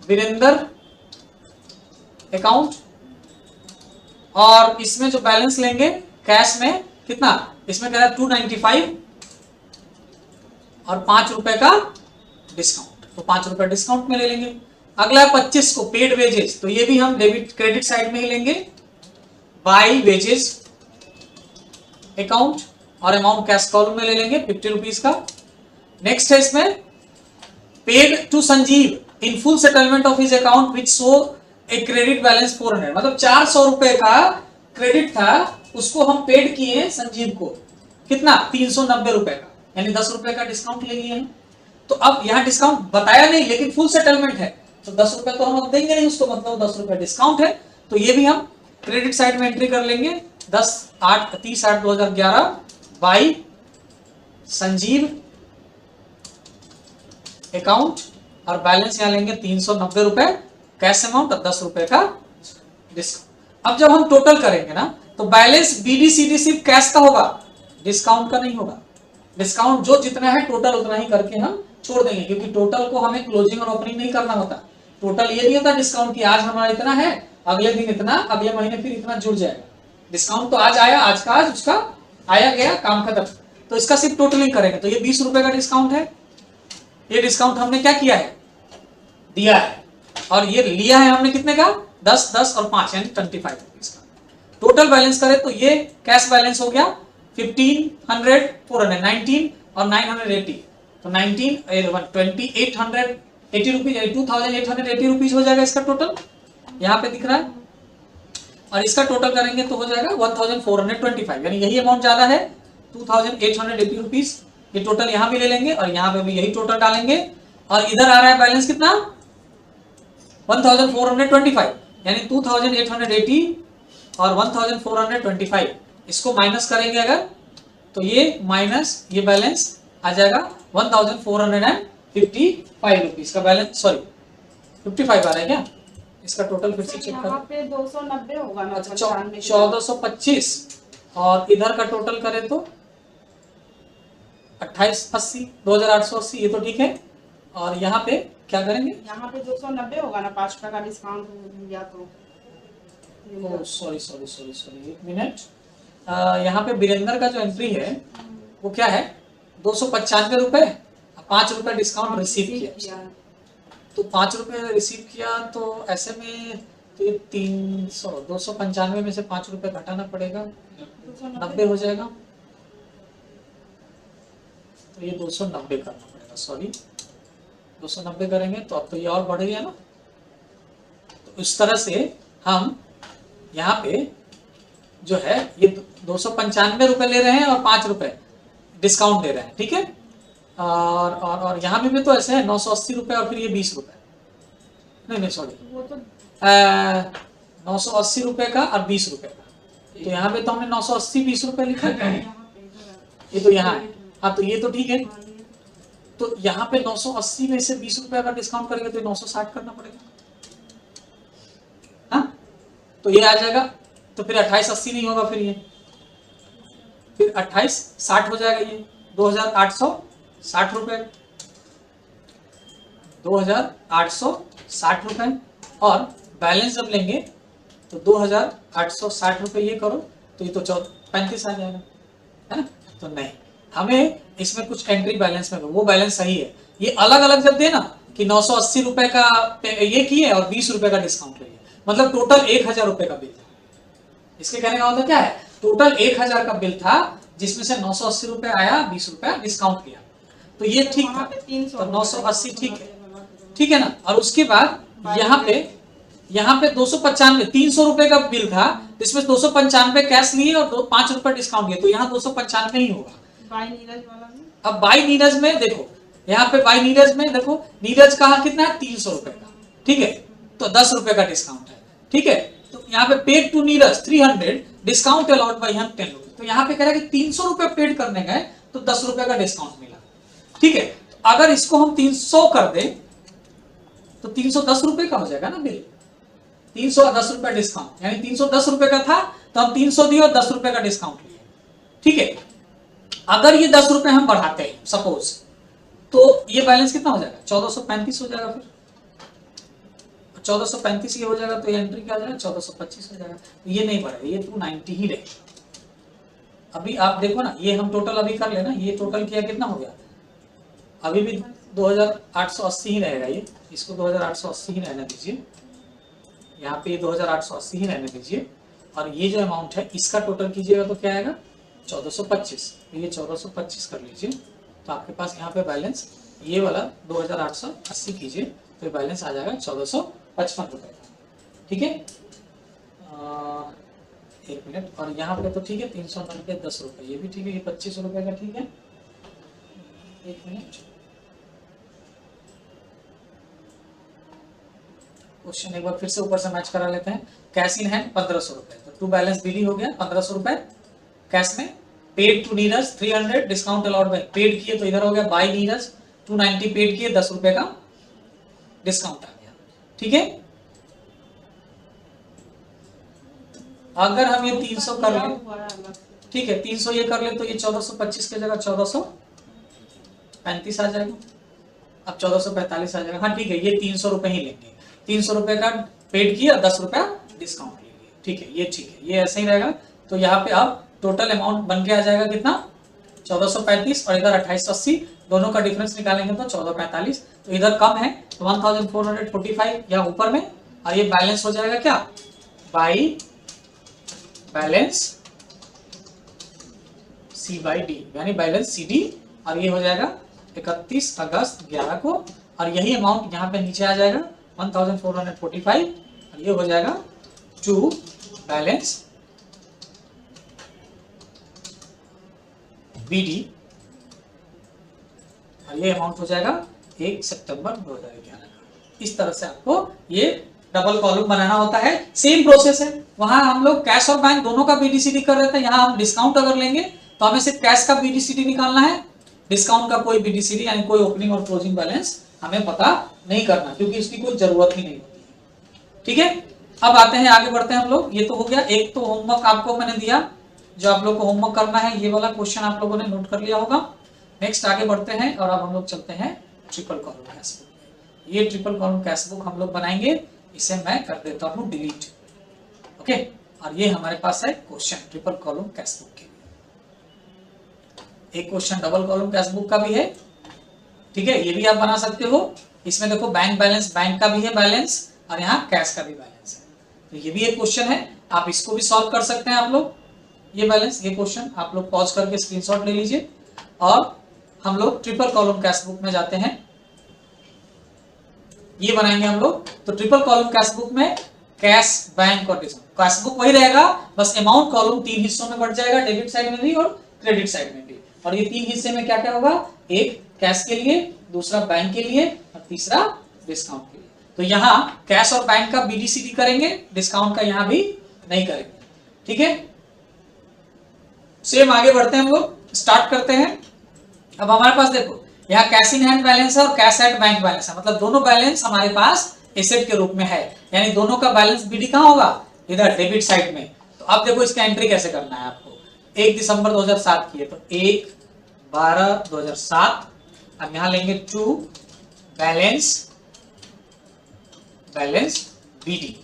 वीरेंद्र अकाउंट, और इसमें जो बैलेंस लेंगे कैश में कितना, इसमें कह रहा है 295 और 5 रुपए का डिस्काउंट, तो 5 रुपए डिस्काउंट में ले लेंगे। अगला है 25 को पेड वेजेस, तो ये भी हम डेबिट क्रेडिट साइड में ही लेंगे, बाय वेजेस अकाउंट, और अमाउंट कैश कॉलम में ले लेंगे 50 रुपीज का। नेक्स्ट है इसमें paid to Sanjeev in full settlement of his account which show a credit balance 400, मतलब 400 रुपए का क्रेडिट था, उसको हम पेड किए संजीव को, कितना 390 रुपए का, यानी 10 रुपए का डिस्काउंट ले लिए हैं। तो अब यहाँ डिस्काउंट बताया नहीं, लेकिन फुल सेटलमेंट है तो 10 रुपए तो हम अब देंगे नहीं उसको, मतलब 10 रुपए डिस्काउंट है, तो ये भी हम क्रेडिट साइड में एंट्री कर लेंगे 30/8/2011 बाई संजीव अकाउंट, और बैलेंस यहां लेंगे 390 रुपए कैश अमाउंट और 10 रुपए का डिस्काउंट। अब जब हम टोटल करेंगे ना, तो बैलेंस बीडीसीडी सिर्फ कैश का होगा, डिस्काउंट का नहीं होगा। डिस्काउंट जो जितना है टोटल उतना ही करके हम छोड़ देंगे, क्योंकि टोटल को हमें क्लोजिंग और ओपनिंग नहीं करना होता। टोटल ये नहीं होता डिस्काउंट की आज हमारा इतना है, अगले दिन इतना, अगले महीने फिर इतना जुड़ जाएगा। डिस्काउंट तो आज आया, आज का आज, उसका आया गया, काम खत्म। तो इसका सिर्फ टोटलिंग करेंगे, तो ये 20 रुपए का डिस्काउंट है। ये डिस्काउंट हमने क्या किया है, दिया है, और ये लिया है हमने कितने का, 10, 10 और 5 यानी 25 रुपीज का। टोटल बैलेंस करें तो ये कैश बैलेंस हो गया 1500, 419 और 980, तो 2880 रुपीज, यानी 2880 रुपीज हो जाएगा इसका टोटल, यहाँ पे दिख रहा है। और इसका टोटल करेंगे तो हो जाएगा 1425, यानी यही अमाउंट ज्यादा है 2880 रुपीज। ये टोटल यहाँ भी ले लेंगे और यहाँ पे भी यही टोटल डालेंगे, और इधर आ रहा है बैलेंस कितना 1425, यानी 2880 और 1425, इसको माइनस करेंगे अगर, तो ये माइनस ये बैलेंस आ जाएगा 1455 रुपीज का बैलेंस, सॉरी 55 आ रहा है क्या इसका टोटल, फिर से चेक करो। यहाँ पे 290 होगा ना, 1425, और इधर का टोटल करें तो 2880, 2880, ये तो ठीक है। और यहाँ पे क्या करेंगे, यहाँ पे 290 होगा ना, 5 रुपए का डिस्काउंट दिया तो। सॉरी सॉरी सॉरी सॉरी, एक मिनट, यहाँ पे वीरेंद्र का जो एंट्री है वो क्या है 295 रुपए, 5 रुपए डिस्काउंट रिसीव किया, तो 5 रुपए रिसीव किया, तो ऐसे में तो ये 295 में से 5 रुपए घटाना पड़ेगा, 90 हो जाएगा, तो ये 290 करना पड़ेगा, सॉरी 290 करेंगे तो अब तो ये और बढ़ गया ना। तो इस तरह से हम यहाँ पे जो है ये 295 रुपए ले रहे हैं और 5 रुपए डिस्काउंट दे रहे हैं, ठीक है। और यहाँ भी तो ऐसे है 980 रुपए और फिर ये 20 रुपए, नहीं सॉरी, वो तो 980 रुपए का और 20 रुपए का, तो यहाँ पे तो हमने 980 20 रुपए लिखा है, ये तो यहाँ है, हाँ तो ये तो ठीक है। तो यहाँ पे 980 में से 20 रुपए का डिस्काउंट करेंगे तो 960 करना पड़ेगा, हाँ तो ये आ जाएगा, तो फिर 2880 नहीं होगा, फिर 2860 हो जाएगा, ये 2860 रुपए, 2860 रुपए, और बैलेंस जब लेंगे तो 2860 रुपए ये करो तो ये तो 35 आ जाएगा, है ना। तो नहीं, हमें इसमें कुछ एंट्री बैलेंस में वो बैलेंस सही है, ये अलग अलग जब दे ना कि 980 रुपए का ये किए और 20 रुपए का डिस्काउंट लिए, मतलब टोटल 1000 रुपए का बिल था। इसके कहने का मतलब क्या है, टोटल 1000 का बिल था जिसमें से 980 रुपए आया, 20 रुपए डिस्काउंट किया, तो ये ठीक था, तो 980 ठीक है, ठीक है ना। और उसके बाद यहाँ पे 295 300 रुपए का बिल था, इसमें 295 कैश लिए और 5 रुपए डिस्काउंट दिए, तो यहाँ 295 ही होगा। बाई नीरज वाला में, अब बाई नीरज में देखो, यहाँ पे बाई नीरज में देखो, नीरज कहा कितना है 300 रुपए का, ठीक है, तो 10 रुपए का डिस्काउंट है, ठीक है। तो यहाँ पे paid to Neeraj 300, discount allowed by हम 10 रुपए, तो यहाँ पे कह रहा है कि 300 रुपए पेड करने गए तो 10 रुपए का डिस्काउंट मिला, ठीक है। अगर इसको हम 300 कर दे तो 310 रुपए का हो जाएगा ना बिल, 310 रुपए डिस्काउंट, यानी 310 रुपए का था तो हम 300 दिए और 10 रुपए का डिस्काउंट लिए, ठीक है। अगर ये 10 रुपए हम बढ़ाते हैं सपोज, तो ये बैलेंस कितना हो जाएगा 1435 हो जाएगा, फिर 1435 ये हो जाएगा, तो ये एंट्री क्या हो जाएगा 1425 हो जाएगा, तो ये नहीं बढ़ेगा, ये 290 ही रहेगा। अभी आप देखो ना, ये हम टोटल अभी कर लेना, ये टोटल किया कितना हो गया, अभी भी 2880 ही रहेगा, ये इसको 2880 ही रहने दीजिए, यहाँ पे 2880 ही रहने दीजिए। और ये जो अमाउंट है इसका टोटल कीजिएगा तो क्या आएगा 1425, तो ये 1425 कर लीजिए। तो आपके पास यहाँ पे बैलेंस ये वाला 2880 कीजिए तो बैलेंस आ जाएगा 1455 रुपये का। ठीक है, एक मिनट, और यहाँ पे तो ठीक है 390 10 रुपये, ये भी ठीक है, ये 25 रुपये का ठीक है। एक मिनट, क्वेश्चन एक बार फिर से ऊपर से मैच करा लेते हैं। कैश इन हैंड 1500 रुपए, तो टू बैलेंस बिली हो गया 1500 रुपए कैश में। Paid to Neeraj 300 discount allowed by, paid किए तो इधर हो गया बाय नीरज 290, पेड किए 10 रुपए का डिस्काउंट आ गया। ठीक है, अगर हम ये 300 कर ले, ठीक है 300 ये कर ले तो ये 1425 की जगह 1435 आ जाएगा, अब 1445 आ जाएगा। हाँ ठीक है, ये 300 रुपए ही लेंगे, 300 रुपए का पेड किया 10 रुपया डिस्काउंट लेंगे। ठीक है, ये ठीक है, ये ऐसा ही रहेगा। तो यहाँ पे अब टोटल अमाउंट बन के आ जाएगा कितना 1435 और इधर 2880, दोनों का डिफरेंस निकालेंगे तो 1445, तो इधर कम है तो 1445 या ऊपर में, और ये बैलेंस हो जाएगा क्या by balance C by D, यानी बैलेंस सी डी, और ये हो जाएगा 31 अगस्त 11 को, और यही अमाउंट यहाँ पे नीचे आ जाएगा 1445, और ये हो जाएगा टू बैलेंस बीडी, और ये अमाउंट हो जाएगा 1 सितंबर 2011 का। इस तरह से आपको ये डबल कॉलम बनाना होता है। सेम प्रोसेस है, वहां हम लोग कैश और बैंक दोनों का बीडीसीडी कर रहे थे, यहाँ हम डिस्काउंट अगर लेंगे तो हमें सिर्फ कैश का बीडीसीडी निकालना है, डिस्काउंट का कोई बीडीसीडी यानी कोई ओपनिंग और क्लोजिंग बैलेंस हमें पता नहीं करना, क्योंकि इसकी कोई जरूरत ही नहीं होती है। ठीक है, अब आते हैं आगे बढ़ते हैं हम लोग। ये तो हो गया, एक तो होमवर्क आपको मैंने दिया, जो आप लोग को होमवर्क करना है, ये वाला क्वेश्चन आप लोगों ने नोट कर लिया होगा। नेक्स्ट आगे बढ़ते हैं, और अब हम लोग चलते हैं ट्रिपल कॉलम कैश बुक। ये ट्रिपल कॉलम कैश बुक हम लोग बनाएंगे, इसे मैं कर देता हूं डिलीट। ओके, और ये हमारे पास है question triple column cash book के लिए। एक question double column cash book का भी है, ठीक है, ये भी आप बना सकते हो। इसमें देखो बैंक बैलेंस, बैंक का भी है बैलेंस, और यहाँ कैश का भी बैलेंस है, तो ये भी एक क्वेश्चन है, आप इसको भी सॉल्व कर सकते हैं आप लोग। ये बैलेंस, ये क्वेश्चन आप लोग पॉज करके स्क्रीनशॉट ले लीजिए, और हम लोग ट्रिपल कॉलम कैश बुक में जाते हैं, ये बनाएंगे हम लोग। तो ट्रिपल कॉलम कैश बुक में कैश, बैंक और डिस्काउंट, कैश बुक वही रहेगा, बस अमाउंट कॉलम 3 हिस्सों में बढ़ जाएगा, डेबिट साइड में भी और क्रेडिट साइड में भी। और ये 3 हिस्से में क्या क्या होगा, एक कैश के लिए, दूसरा बैंक के लिए, और तीसरा डिस्काउंट के लिए। तो यहाँ कैश और बैंक का बीडीसीडी करेंगे, डिस्काउंट का यहाँ भी नहीं करेंगे। ठीक है, सेम आगे बढ़ते हैं हम लोग, स्टार्ट करते हैं। अब हमारे पास देखो यहाँ कैश इन हैंड बैलेंस है और कैश एट बैंक बैलेंस है, मतलब दोनों बैलेंस हमारे पास एसेट के रूप में है, यानी दोनों का बैलेंस बीडी कहाँ होगा, इधर डेबिट साइड में। तो अब देखो इसका एंट्री कैसे करना है आपको। 1 दिसंबर 2007 की है, तो 1/12/2007, अब यहाँ लेंगे टू बैलेंस बीडी।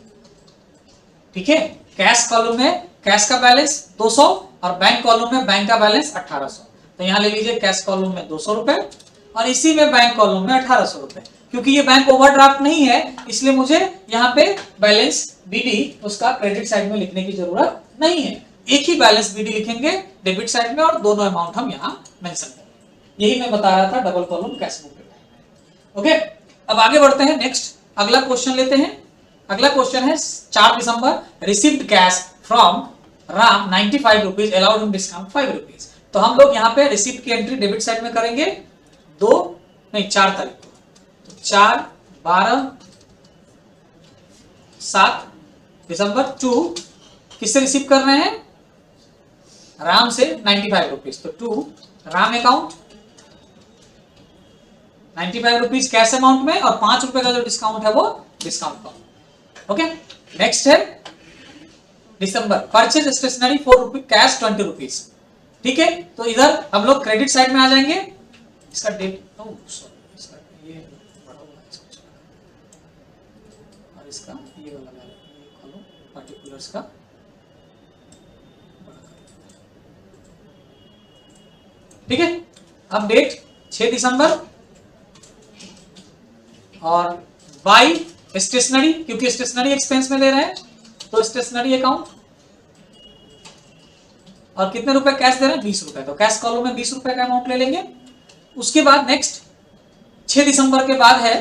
ठीक है, कैश कॉलम में कैश का बैलेंस 200 और बैंक कॉलम में बैंक का बैलेंस 1800, तो यहाँ ले लीजिए कैश कॉलम में 200 रुपए और इसी में बैंक कॉलम में 1800 रुपए। क्योंकि ये बैंक ओवरड्राफ्ट नहीं है, इसलिए मुझे यहाँ पे बैलेंस बीडी उसका क्रेडिट साइड में लिखने की जरूरत नहीं है, एक ही बैलेंस बीडी लिखेंगे डेबिट साइड में, और दोनों अमाउंट हम यहाँ मेंशन करेंगे। यही मैं बता रहा था डबल कॉलम कैश बुक के टाइम में। ओके, अब आगे बढ़ते हैं, नेक्स्ट अगला क्वेश्चन लेते हैं। अगला क्वेश्चन है 4 दिसंबर, received cash from Ram 95 rupees, allowed him discount 5 rupees. तो हम लोग यहाँ पे रिसीप्ट की एंट्री डेबिट साइड में करेंगे 4 तारीख को, तो 4/12/7 दिसंबर टू किससे रिसीव कर रहे हैं, राम से 95 रुपीज, तो to Ram account 95 rupees cash amount में, और 5 रुपए का जो डिस्काउंट है वो डिस्काउंट का। ओके, नेक्स्ट है दिसंबर, purchase stationery 4 rupees, cash 20 rupees. ठीक है, तो इधर हम लोग क्रेडिट साइड में आ जाएंगे। इसका डेट, इसका ये बड़ा हुआ है, और इसका ये वाला कॉलम पर्टिकुलर्स का, ठीक है। अब डेट 6 दिसंबर और बाई स्टेशनरी, क्योंकि स्टेशनरी एक्सपेंस में ले रहे हैं तो स्टेशनरी अकाउंट, और कितने रुपए कैश दे रहे हैं 20 रुपए, तो कैश कॉलम में 20 रुपए का अमाउंट ले लेंगे। उसके बाद नेक्स्ट 6 दिसंबर के बाद है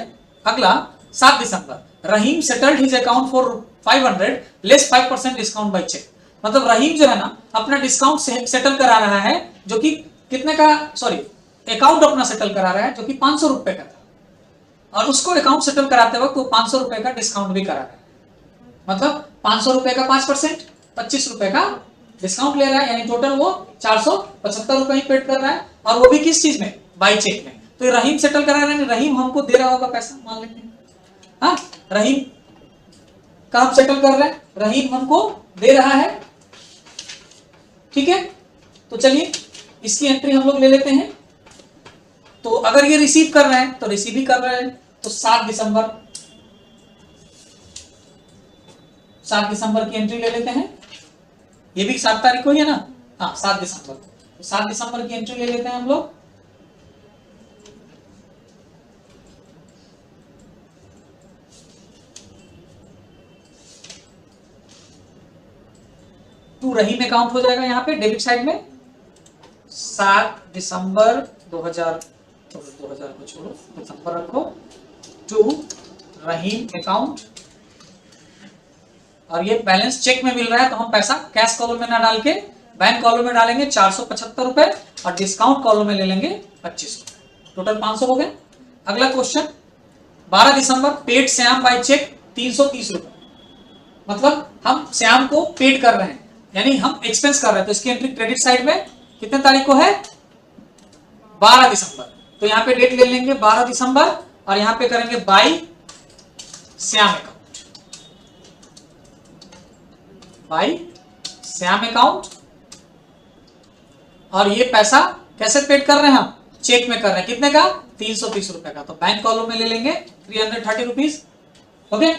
अगला 7 दिसंबर, Rahim settled his account for 500 less 5% discount by cheque. मतलब रहीम जो है ना अपना डिस्काउंट सेटल करा रहा है, जो कि कितने का, सॉरी अकाउंट अपना सेटल करा रहा है जो कि 500 रुपए का था, और उसको अकाउंट सेटल कराते वक्त वो 500 रुपए का डिस्काउंट भी करा रहा है। मतलब 500 रुपए का 5%, 25 रुपए का डिस्काउंट ले रहा है, यानी टोटल वो 475 रुपए ही पेड कर रहा है, और वो भी किस चीज में, बाई चेक में। तो ये रहीम सेटल करा रहा है, रहीम हमको दे रहा होगा पैसा, मान लेते हैं। हाँ, रहीम का हम सेटल कर रहे हैं, रहीम हमको दे रहा है, ठीक है। तो चलिए इसकी एंट्री हम लोग ले लेते हैं। तो अगर ये रिसीव कर रहे हैं तो रिसीव ही कर रहे हैं, तो 7 दिसंबर की एंट्री ले लेते हैं। ये भी 7 तारीख को ही है ना, हाँ 7 दिसंबर, तो 7 दिसंबर की एंट्री ले लेते हैं हम लोग। टू रहीम अकाउंट हो जाएगा यहाँ पे डेबिट साइड में, 7 दिसंबर 2000 को छोड़ो, दिसंबर रखो, टू रहीम अकाउंट, और ये बैलेंस चेक में मिल रहा है तो हम पैसा कैश कॉलम में ना डाल के बैंक कॉलम में डालेंगे 475 रुपए, और डिस्काउंट कॉलम में ले लेंगे 25 रुपए, टोटल 500 हो गए। अगला क्वेश्चन 12 दिसंबर पेड श्याम बाय चेक 330 रुपए, मतलब हम श्याम को पेड कर रहे हैं, यानी हम एक्सपेंस कर रहे हैं, तो इसकी एंट्री क्रेडिट साइड में कितने तारीख को है, 12 दिसंबर। तो यहाँ पे डेट ले लेंगे 12 दिसंबर, और यहाँ पे करेंगे by Shyam account, by Shyam account, और ये पैसा कैसे पेड कर रहे हैं, हम चेक में कर रहे हैं, कितने का 330 रुपए का, तो बैंक कॉलम में ले लेंगे 330 रुपीज। ओके,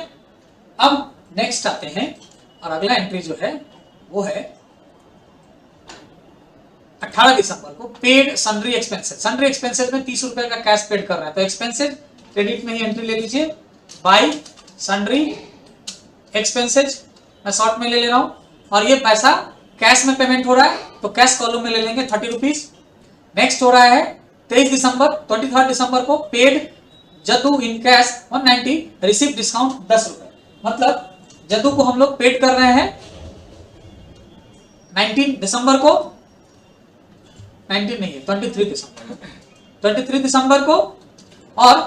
अब नेक्स्ट आते हैं, और अगला एंट्री जो है वो है 18 दिसंबर को paid sundry expenses, sundry expenses में 30 रुपए का कैश पेड कर रहे हैं, तो एक्सपेंसेस क्रेडिट में ही एंट्री ले लीजिए, बाय सन्ड्री एक्सपेंसेस, मैं शॉर्ट में ले रहा हूं, और ये पैसा कैश में पेमेंट हो रहा है तो कैश कॉलम में ले लेंगे 30 रुपीज। नेक्स्ट हो रहा है 23 दिसंबर को पेड जदू इन कैश 190 रिसीव डिस्काउंट 10 रुपए, मतलब जदू को हम लोग पेड कर रहे हैं 19 दिसंबर को, 19 नहीं है 23 दिसंबर को, और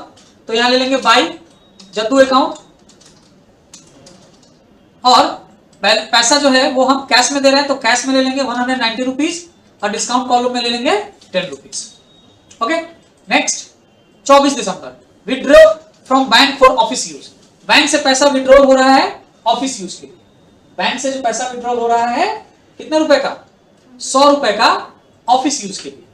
तो यहां ले लेंगे बाई जद्दू अकाउंट, और पैसा जो है वो हम कैश में दे रहे हैं तो कैश में ले लेंगे 190 रुपीज, और डिस्काउंट कॉलम में ले लेंगे 10 rupees. Okay, next 24 December withdraw from bank for office use, bank से पैसा विड्रॉ हो रहा है ऑफिस यूज के लिए, बैंक से जो पैसा विड्रॉ हो रहा है कितने रुपए का, 100 रुपए का ऑफिस यूज के लिए,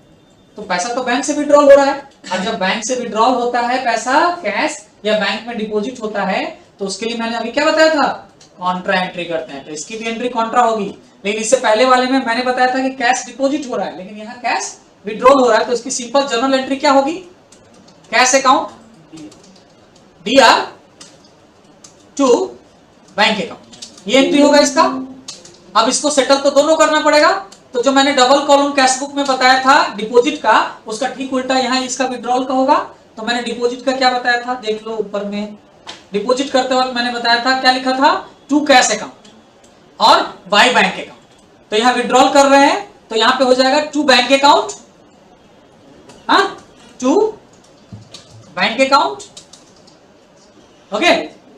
तो पैसा तो बैंक से विड्रॉल हो रहा है, और जब बैंक से विड्रॉल होता है पैसा कैश या बैंक में डिपॉजिट होता है तो उसके लिए मैंने अभी क्या बताया था, कॉन्ट्रा एंट्री करते हैं, तो इसकी भी एंट्री कॉन्ट्रा होगी। लेकिन इससे पहले वाले में मैंने बताया था कि कैश डिपॉजिट हो रहा है, लेकिन यहाँ कैश विड्रॉल हो रहा है, तो इसकी सिंपल जर्नल एंट्री क्या होगी, cash account DR to bank account, ये एंट्री होगा इसका। अब इसको सेटल तो दोनों करना पड़ेगा, तो जो मैंने डबल कॉलम कैश बुक में बताया था डिपॉजिट का, उसका ठीक उल्टा यहाँ इसका विड्रॉल का होगा। तो मैंने डिपॉजिट का क्या बताया था, देख लो ऊपर में, डिपॉजिट करते वक्त मैंने बताया था क्या लिखा था, टू कैश अकाउंट और बाय बैंक अकाउंट। तो यहाँ विड्रॉल कर रहे हैं तो यहाँ पे हो जाएगा टू बैंक अकाउंट, हाँ to bank account. Okay,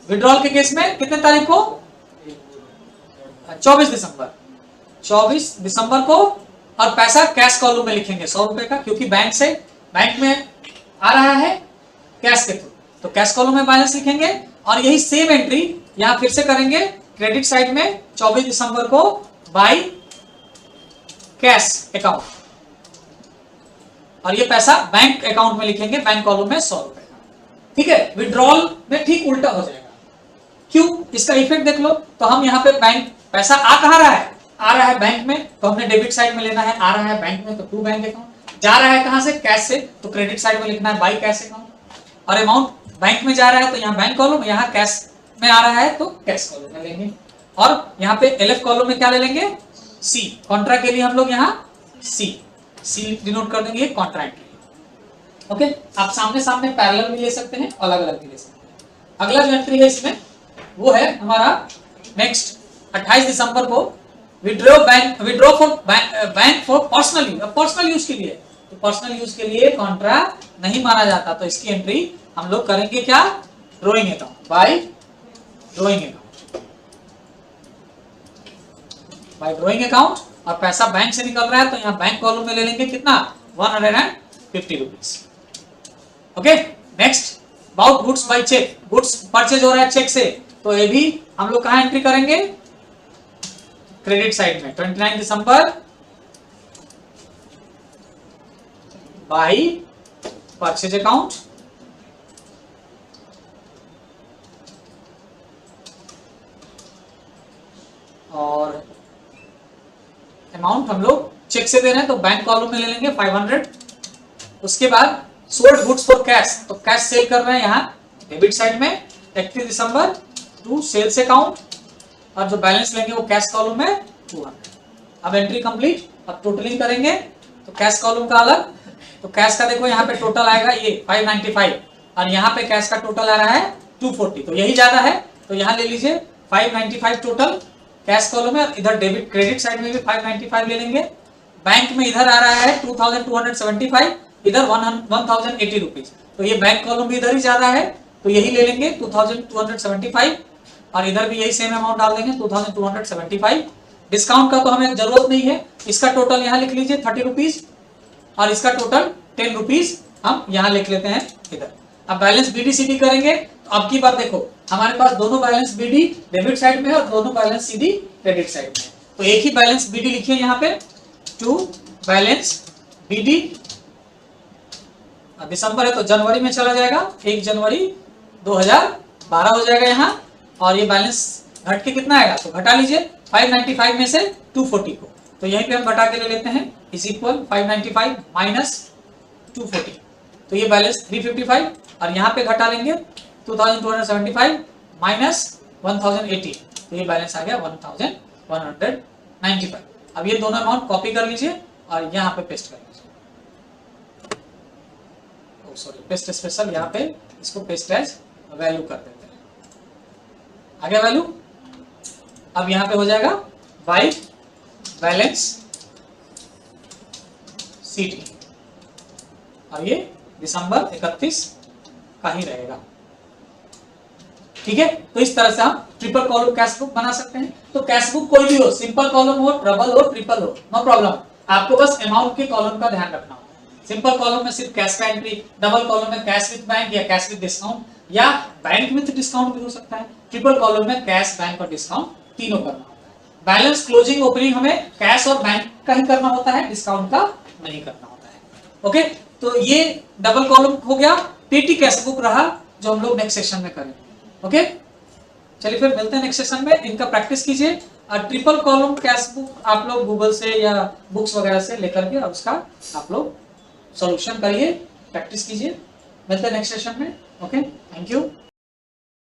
withdrawal के केस में कितने तारीख को, 24 दिसंबर को, और पैसा कैश कॉलम में लिखेंगे 100 रुपए का, क्योंकि बैंक में आ रहा है कैश के थ्रू, तो कैश कॉलम में बैलेंस लिखेंगे। और यही सेम एंट्री यहां फिर से करेंगे क्रेडिट साइड में 24 दिसंबर को बाय कैश अकाउंट, और ये पैसा बैंक अकाउंट में लिखेंगे बैंक कॉलम में 100 रुपए का, ठीक है। विड्रॉल में ठीक उल्टा हो जाएगा, क्यों, इसका इफेक्ट देख लो। तो हम यहाँ पे बैंक पैसा आ कहाँ रहा है, आ रहा है बैंक में, तो हमने डेबिट साइड में लेना है, आ रहा है बैंक में तो टू बैंक अकाउंट, जा रहा है कहां से, कैश से, तो क्रेडिट साइड में लिखना है बाय कैश अकाउंट, और अमाउंट बैंक में जा रहा है तो यहाँ बैंक कॉलम, यहाँ कैश में आ रहा है तो कैश कॉलम में लेंगे। और यहाँ पे एलएफ कॉलम में क्या ले लेंगे, सी। कॉन्ट्रा के लिए हम लोग यहाँ सी डिनोट कर देंगे कॉन्ट्रा एंट्री। ओके, आप सामने सामने पैरेलल भी ले सकते हैं, अलग अलग भी ले सकते हैं। अगला जो एंट्री है इसमें वो है हमारा नेक्स्ट 28 दिसंबर को withdraw for bank for personal use के लिए। तो पर्सनल यूज के लिए कॉन्ट्रा नहीं माना जाता, तो इसकी एंट्री हम लोग करेंगे क्या, drawing account, bye drawing account. और पैसा बैंक से निकल रहा है तो यहाँ बैंक कॉलम में ले लेंगे कितना, 150 rupees. Okay, next about goods by cheque, goods purchase हो रहा है चेक से, तो ये भी हम लोग कहां एंट्री करेंगे, क्रेडिट साइड में। 29 दिसंबर बाय परचेज अकाउंट, और अमाउंट हम लोग चेक से दे रहे हैं तो बैंक कॉलम में ले लेंगे 500। उसके बाद सोल्ड गुड्स फॉर कैश, तो कैश सेल कर रहे हैं यहाँ डेबिट साइड में 31 दिसंबर टू सेल्स अकाउंट, और जो बैलेंस लेंगे वो कैश कॉलम में 200। अब एंट्री कंप्लीट। अब टोटलिंग करेंगे तो कैश कॉलम का अलग, तो कैश का देखो यहाँ पे टोटल आएगा ये 595, और यहाँ पे कैश का टोटल आ रहा है 240, तो यही ज्यादा है तो यहाँ ले लीजिए 595 टोटल कैश कॉलम में। इधर डेबिट क्रेडिट साइड में भी 595 ले लेंगे। बैंक में इधर आ रहा है 2275, इधर 1080 रुपीज, तो ये बैंक कॉलम भी इधर ही ज्यादा है तो यही ले लेंगे 2275, और इधर भी यही सेम अमाउंट डाल देंगे 2275। डिस्काउंट का तो हमें जरूरत नहीं है, इसका टोटल यहाँ लिख लीजिए 30 रुपीज, और इसका टोटल 10 रुपीज हम यहाँ लिख लेते हैं इधर। अब बैलेंस बीडी सीडी करेंगे तो अब की बार देखो हमारे पास दोनों बैलेंस बीडी डेबिट साइड में है और दोनों बैलेंस सीडी क्रेडिट साइड में है, तो एक ही बैलेंस बीडी लिखिए यहाँ पे, टू बैलेंस बीडी। दिसंबर है तो जनवरी में चला जाएगा, 1 जनवरी 2012 हो जाएगा यहाँ, और ये बैलेंस घट के कितना आएगा, तो घटा लीजिए 595 में से 240 को, तो यहीं पे हम घटा के ले लेते हैं, इज इक्वल 595 माइनस 240, तो ये बैलेंस 355, और यहाँ पे घटा लेंगे 2275 माइनस 1080, तो ये बैलेंस आ गया 1195। अब ये दोनों अमाउंट कॉपी कर लीजिए और यहाँ पे पेस्ट कर लीजिए, सॉरी पेस्ट स्पेशल, यहाँ पे इसको पेस्ट एज वैल्यू कर देते हैं, आ गया वैल्यू। अब यहाँ पे हो जाएगा बाय बैलेंस सीटी, और ये दिसंबर 31 का ही रहेगा, ठीक है। तो इस तरह से हम ट्रिपल कॉलम कैश बुक बना सकते हैं। तो कैश बुक कोई भी हो, सिंपल कॉलम हो, डबल हो, ट्रिपल हो, नो प्रॉब्लम, आपको बस अमाउंट के कॉलम का ध्यान रखना होगा। सिंपल कॉलम में सिर्फ कैश का एंट्री, डबल कॉलम में कैश विद बैंक या कैश विद डिस्काउंट, या बैंक विद डिस्काउंट भी हो सकता है। ट्रिपल कॉलम में कैश, बैंक और डिस्काउंट तीनों करना होता है। बैलेंस क्लोजिंग ओपनिंग हमें कैश और बैंक का ही करना होता है, डिस्काउंट का नहीं करना होता है। ओके, तो ये डबल कॉलम हो गया, पेटी कैश बुक रहा जो हम लोग नेक्स्ट सेशन में करेंगे। ओके, चलिए फिर मिलते हैं नेक्स्ट सेशन में, इनका प्रैक्टिस कीजिए। और ट्रिपल कॉलम कैश बुक आप लोग गूगल से या बुक्स वगैरह से लेकर के और उसका आप लोग सॉल्यूशन करिए, प्रैक्टिस कीजिए। मिलते हैं नेक्स्ट सेशन में। Okay, thank you.